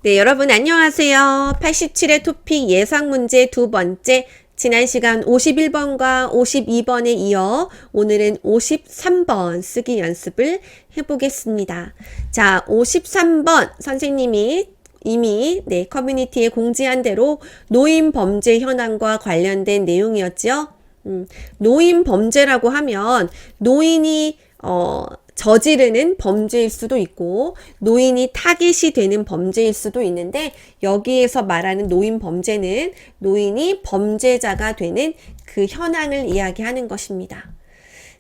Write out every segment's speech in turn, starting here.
네, 여러분 안녕하세요. 87의 토픽 예상 문제 두 번째, 지난 시간 51번과 52번에 이어 오늘은 53번 쓰기 연습을 해보겠습니다. 자, 53번 선생님이 이미 커뮤니티에 공지한 대로 노인 범죄 현황과 관련된 내용이었죠. 노인 범죄라고 하면 노인이 저지르는 범죄일 수도 있고 노인이 타깃이 되는 범죄일 수도 있는데, 여기에서 말하는 노인 범죄는 노인이 범죄자가 되는 그 현황을 이야기하는 것입니다.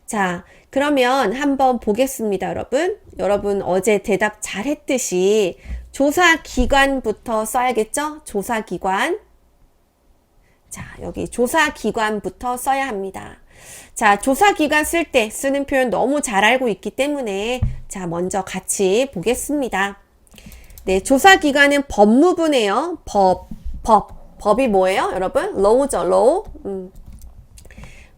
자, 그러면 한번 보겠습니다, 여러분. 여러분 어제 대답 잘 했듯이 조사기관부터 써야겠죠? 조사기관. 자, 여기 조사기관부터 써야 합니다. 자, 조사기관 쓸 때 쓰는 표현 너무 잘 알고 있기 때문에 자, 먼저 같이 보겠습니다. 네, 조사기관은 법무부네요. 법이 뭐예요, 여러분? law죠, law.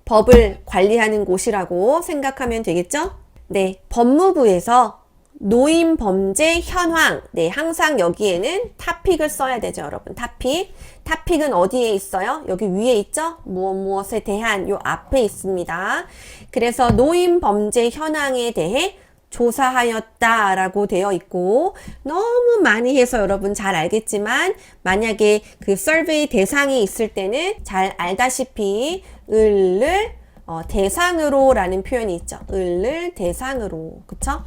법을 관리하는 곳이라고 생각하면 되겠죠? 네, 법무부에서 노인 범죄 현황. 네, 항상 여기에는 타픽을 써야 되죠, 여러분. 타픽은 어디에 있어요? 여기 위에 있죠? 무엇에 대한 요 앞에 있습니다. 그래서 노인 범죄 현황에 대해 조사하였다 라고 되어 있고, 너무 많이 해서 여러분 잘 알겠지만 만약에 그 서베이 대상이 있을 때는 잘 알다시피 을을 대상으로 라는 표현이 있죠. 을을 대상으로. 그쵸?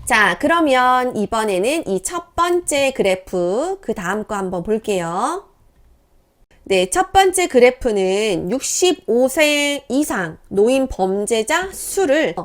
자, 그러면 이번에는 이 첫 번째 그래프, 그 다음 거 한번 볼게요. 네, 첫 번째 그래프는 65세 이상 노인 범죄자 수를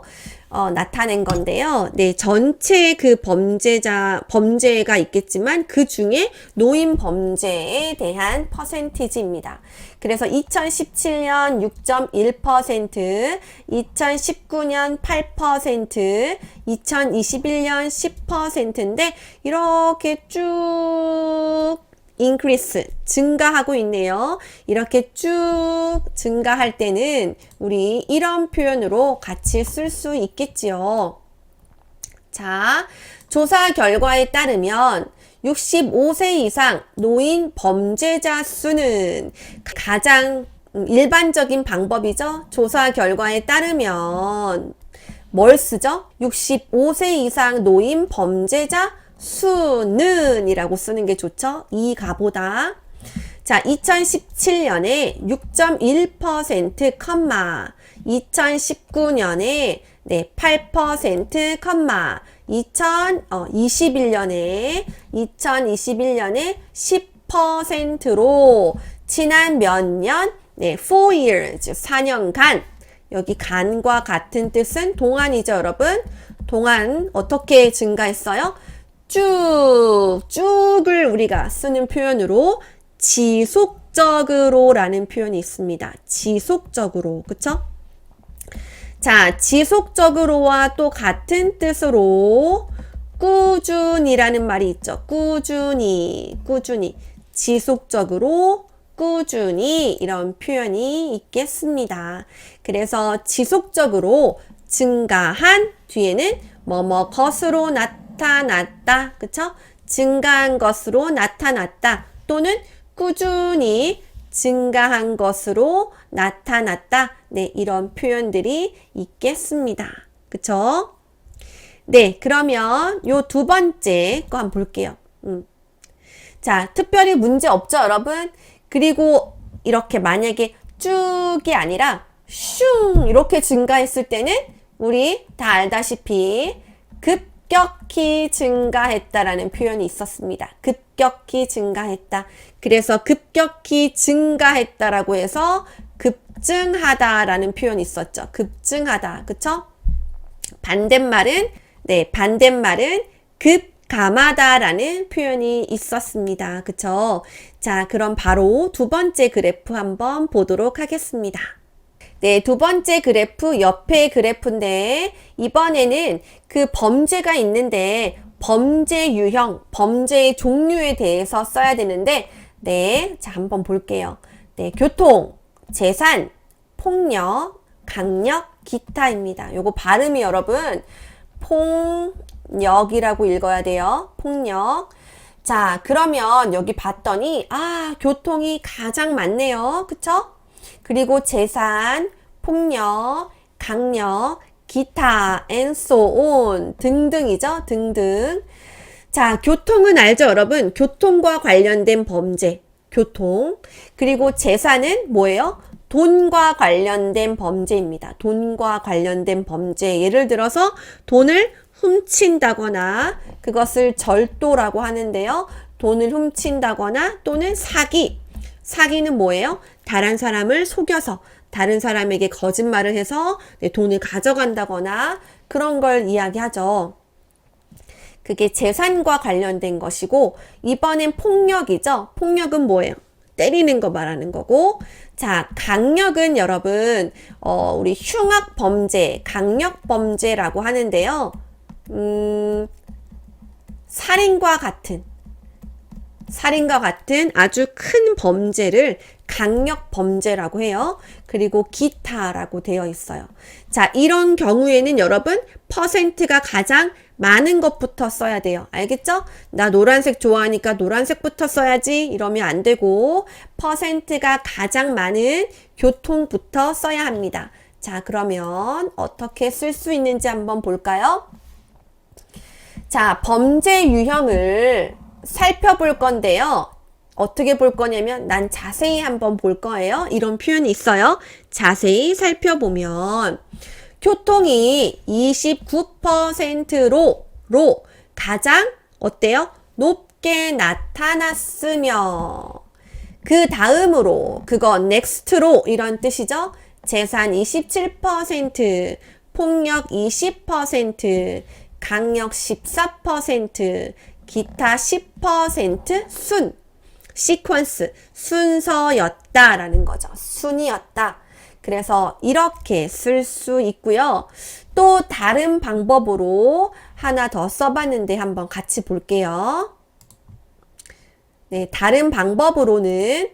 나타낸 건데요. 네, 전체 그 범죄가 있겠지만 그 중에 노인 범죄에 대한 퍼센티지입니다. 그래서 2017년 6.1%, 2019년 8%, 2021년 10%인데 이렇게 쭉 increase, 증가하고 있네요. 이렇게 쭉 증가할 때는 우리 이런 표현으로 같이 쓸 수 있겠지요. 자, 조사 결과에 따르면 65세 이상 노인 범죄자 수는 가장 일반적인 방법이죠. 조사 결과에 따르면 뭘 쓰죠? 65세 이상 노인 범죄자 수는 이라고 쓰는 게 좋죠. 이 가보다. 자, 2017년에 6.1%, 2019년에 8%, 2021년에 10%로 지난 몇 년? 4 years, 4년간. 여기 간과 같은 뜻은 동안이죠, 여러분. 동안 어떻게 증가했어요? 쭉을 우리가 쓰는 표현으로 지속적으로 라는 표현이 있습니다. 지속적으로. 그쵸? 자, 지속적으로와 또 같은 뜻으로 꾸준히라는 말이 있죠. 꾸준히. 지속적으로, 꾸준히 이런 표현이 있겠습니다. 그래서 지속적으로 증가한 뒤에는 것으로 나타났다. 그쵸? 증가한 것으로 나타났다. 또는 꾸준히 증가한 것으로 나타났다. 네, 이런 표현들이 있겠습니다. 그쵸? 네, 그러면 요 두 번째 거 한번 볼게요. 자, 특별히 문제 없죠, 여러분? 그리고 이렇게 만약에 쭉이 아니라 슝 이렇게 증가했을 때는 우리 다 알다시피 급격히 증가했다라는 표현이 있었습니다. 급격히 증가했다. 그래서 급격히 증가했다라고 해서 급증하다라는 표현이 있었죠. 급증하다. 그쵸? 반대말은 급감하다라는 표현이 있었습니다. 그쵸? 자, 그럼 바로 두 번째 그래프 한번 보도록 하겠습니다. 네, 두 번째 그래프, 옆에 그래프인데, 이번에는 그 범죄가 있는데, 범죄 유형, 범죄의 종류에 대해서 써야 되는데, 네, 자, 한번 볼게요. 네, 교통, 재산, 폭력, 강력, 기타입니다. 요거 발음이 여러분, 폭력이라고 읽어야 돼요. 폭력. 자, 그러면 여기 봤더니 교통이 가장 많네요. 그쵸? 그리고 재산, 폭력, 강력, 기타, and so on 등등이죠. 등등. 자, 교통은 알죠, 여러분? 교통과 관련된 범죄. 교통. 그리고 재산은 뭐예요? 돈과 관련된 범죄입니다. 돈과 관련된 범죄. 예를 들어서 돈을 훔친다거나 그것을 절도라고 하는데요. 돈을 훔친다거나 또는 사기. 사기는 뭐예요? 다른 사람을 속여서 다른 사람에게 거짓말을 해서 돈을 가져간다거나 그런 걸 이야기하죠. 그게 재산과 관련된 것이고 이번엔 폭력이죠. 폭력은 뭐예요? 때리는 거 말하는 거고 자, 강력은 여러분 우리 흉악 범죄, 강력 범죄라고 하는데요. 살인과 같은 아주 큰 범죄를 강력 범죄라고 해요. 그리고 기타라고 되어 있어요. 자, 이런 경우에는 여러분 퍼센트가 가장 많은 것부터 써야 돼요. 알겠죠? 나 노란색 좋아하니까 노란색부터 써야지 이러면 안 되고 퍼센트가 가장 많은 교통부터 써야 합니다. 자, 그러면 어떻게 쓸 수 있는지 한번 볼까요? 자, 범죄 유형을 살펴볼 건데요. 어떻게 볼 거냐면 난 자세히 한번 볼 거예요. 이런 표현이 있어요. 자세히 살펴보면 교통이 29%로 가장 어때요? 높게 나타났으며 그 다음으로 그거 next로 이런 뜻이죠. 재산 27%, 폭력 20%, 강력 14%, 기타 10% 시퀀스, 순서였다라는 거죠. 순이었다. 그래서 이렇게 쓸 수 있고요. 또 다른 방법으로 하나 더 써봤는데 한번 같이 볼게요. 네, 다른 방법으로는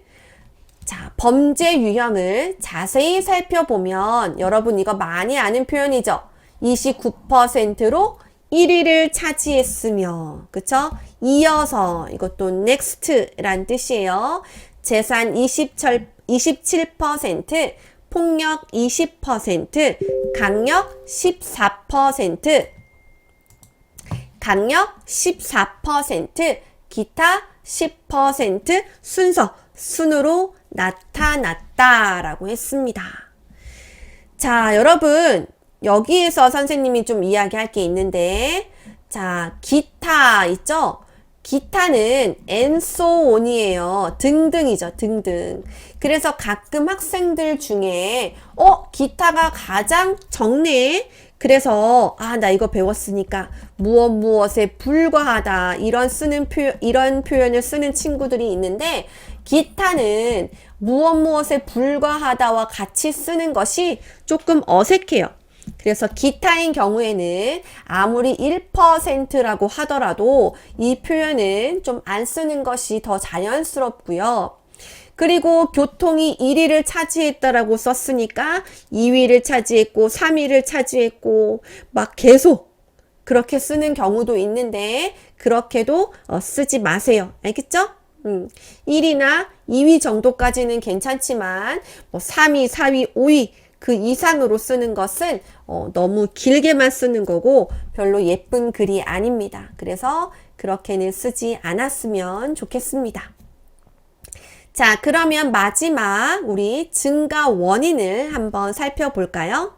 자, 범죄 유형을 자세히 살펴보면 여러분 이거 많이 아는 표현이죠. 29%로 1위를 차지했으며, 그쵸? 이어서 이것도 next란 뜻이에요. 재산 27%, 폭력 20%, 강력 14%, 기타 10% 순으로 나타났다라고 했습니다. 자, 여러분 여기에서 선생님이 좀 이야기할 게 있는데 자, 기타 있죠? 기타는 and so on이에요. 등등이죠. 등등. 그래서 가끔 학생들 중에 기타가 가장 적네. 그래서 나 이거 배웠으니까 무엇에 불과하다 이런 표현을 쓰는 친구들이 있는데 기타는 무엇에 불과하다와 같이 쓰는 것이 조금 어색해요. 그래서 기타인 경우에는 아무리 1%라고 하더라도 이 표현은 좀 안 쓰는 것이 더 자연스럽고요. 그리고 교통이 1위를 차지했다라고 썼으니까 2위를 차지했고 3위를 차지했고 막 계속 그렇게 쓰는 경우도 있는데 그렇게도 쓰지 마세요. 알겠죠? 1위나 2위 정도까지는 괜찮지만 뭐 3위, 4위, 5위 그 이상으로 쓰는 것은 너무 길게만 쓰는 거고 별로 예쁜 글이 아닙니다. 그래서 그렇게는 쓰지 않았으면 좋겠습니다. 자, 그러면 마지막 우리 증가 원인을 한번 살펴볼까요?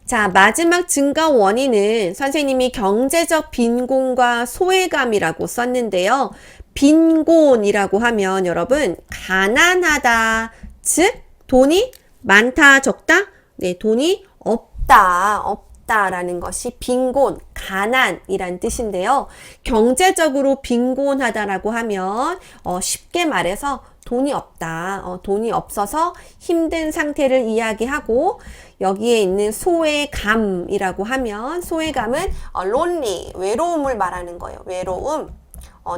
자, 마지막 증가 원인은 선생님이 경제적 빈곤과 소외감이라고 썼는데요. 빈곤이라고 하면 여러분 가난하다, 즉 돈이 많다, 적다? 네, 돈이 없다라는 것이 빈곤, 가난이란 뜻인데요. 경제적으로 빈곤하다라고 하면 쉽게 말해서 돈이 없다, 돈이 없어서 힘든 상태를 이야기하고 여기에 있는 소외감이라고 하면 소외감은 lonely, 외로움을 말하는 거예요. 외로움,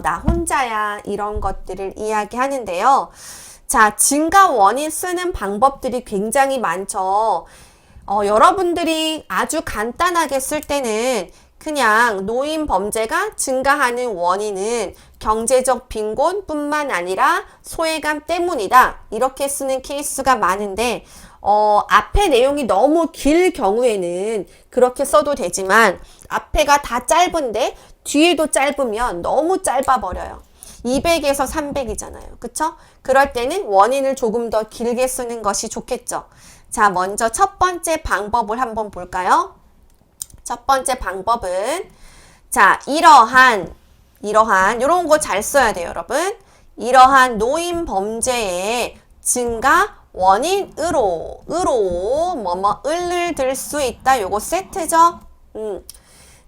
나 혼자야 이런 것들을 이야기하는데요. 자, 증가 원인 쓰는 방법들이 굉장히 많죠. 여러분들이 아주 간단하게 쓸 때는 그냥 노인 범죄가 증가하는 원인은 경제적 빈곤뿐만 아니라 소외감 때문이다. 이렇게 쓰는 케이스가 많은데, 앞에 내용이 너무 길 경우에는 그렇게 써도 되지만, 앞에가 다 짧은데 뒤에도 짧으면 너무 짧아버려요. 200에서 300이잖아요. 그쵸? 그럴 때는 원인을 조금 더 길게 쓰는 것이 좋겠죠. 자, 먼저 첫 번째 방법을 한번 볼까요? 첫 번째 방법은, 자, 이러한, 요런 거 잘 써야 돼요, 여러분. 이러한 노인 범죄의 증가 원인으로, 을을 들 수 있다. 요거 세트죠?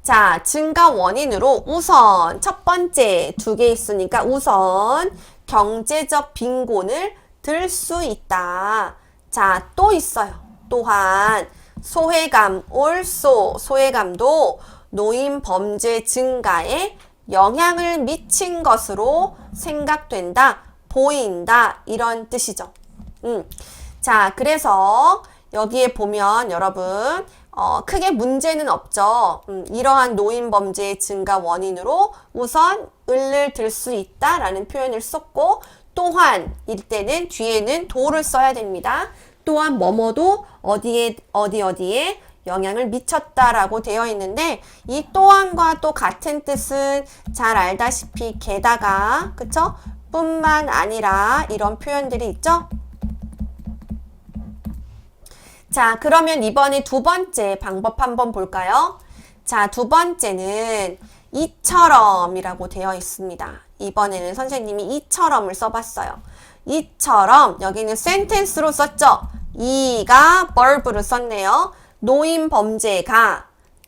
자, 증가 원인으로 우선 첫 번째 두 개 있으니까 우선 경제적 빈곤을 들 수 있다. 자, 또 있어요. 또한 소외감, 소외감도 노인 범죄 증가에 영향을 미친 것으로 생각된다, 보인다, 이런 뜻이죠. 자, 그래서 여기에 보면 여러분, 크게 문제는 없죠. 이러한 노인 범죄의 증가 원인으로 우선 을을 들 수 있다라는 표현을 썼고, 또한 일 때는 뒤에는 도를 써야 됩니다. 또한 뭐뭐도 어디에 영향을 미쳤다라고 되어 있는데, 이 또한과 또 같은 뜻은 잘 알다시피 게다가, 그쵸? 뿐만 아니라 이런 표현들이 있죠? 자, 그러면 이번에 두 번째 방법 한번 볼까요? 자, 두 번째는 이처럼이라고 되어 있습니다. 이번에는 선생님이 이처럼을 써봤어요. 이처럼, 여기는 센텐스로 썼죠? 이가 verb를 썼네요. 노인 범죄가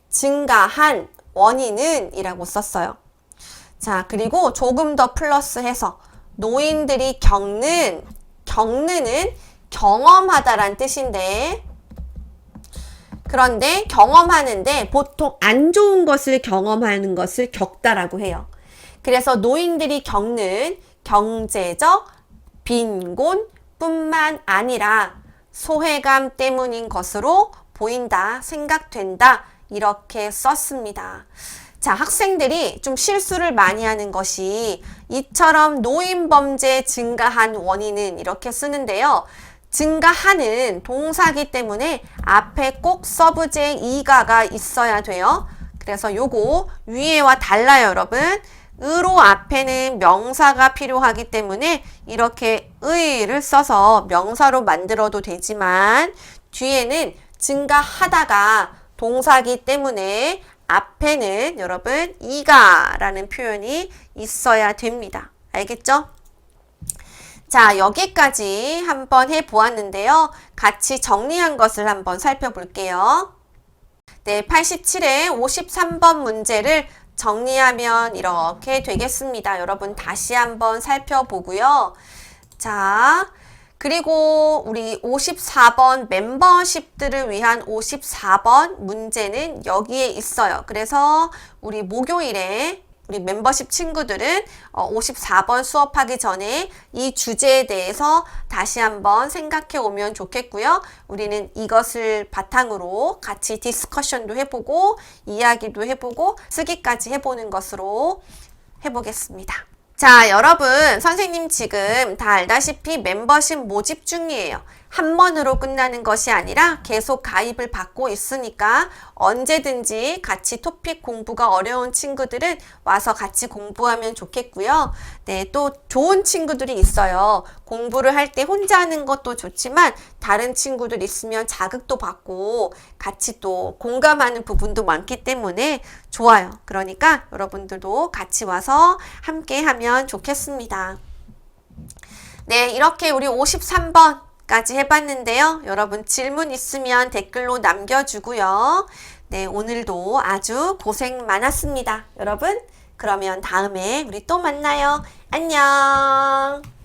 증가한 원인은 이라고 썼어요. 자, 그리고 조금 더 플러스해서 노인들이 겪는 경험하다란 뜻인데, 그런데 경험하는데 보통 안 좋은 것을 경험하는 것을 겪다라고 해요. 그래서 노인들이 겪는 경제적 빈곤뿐만 아니라 소외감 때문인 것으로 보인다, 생각된다, 이렇게 썼습니다. 자, 학생들이 좀 실수를 많이 하는 것이 이처럼 노인 범죄 증가한 원인은 이렇게 쓰는데요. 증가하는 동사기 때문에 앞에 꼭 서브제 이가가 있어야 돼요. 그래서 요거 위에와 달라요, 여러분. 으로 앞에는 명사가 필요하기 때문에 이렇게 의를 써서 명사로 만들어도 되지만, 뒤에는 증가하다가 동사기 때문에 앞에는 여러분 이가라는 표현이 있어야 됩니다. 알겠죠? 자, 여기까지 한번 해보았는데요. 같이 정리한 것을 한번 살펴볼게요. 네, 87의 53번 문제를 정리하면 이렇게 되겠습니다. 여러분 다시 한번 살펴보고요. 자, 그리고 우리 54번 멤버십들을 위한 54번 문제는 여기에 있어요. 그래서 우리 목요일에 우리 멤버십 친구들은 54번 수업하기 전에 이 주제에 대해서 다시 한번 생각해 오면 좋겠고요. 우리는 이것을 바탕으로 같이 디스커션도 해보고 이야기도 해보고 쓰기까지 해보는 것으로 해보겠습니다. 자, 여러분, 선생님 지금 다 알다시피 멤버십 모집 중이에요. 한 번으로 끝나는 것이 아니라 계속 가입을 받고 있으니까 언제든지 같이 토픽 공부가 어려운 친구들은 와서 같이 공부하면 좋겠고요. 네, 또 좋은 친구들이 있어요. 공부를 할 때 혼자 하는 것도 좋지만 다른 친구들 있으면 자극도 받고 같이 또 공감하는 부분도 많기 때문에 좋아요. 그러니까 여러분들도 같이 와서 함께 하면 좋겠습니다. 네, 이렇게 우리 53번 까지 해봤는데요. 여러분 질문 있으면 댓글로 남겨주고요. 네, 오늘도 아주 고생 많았습니다. 여러분, 그러면 다음에 우리 또 만나요. 안녕.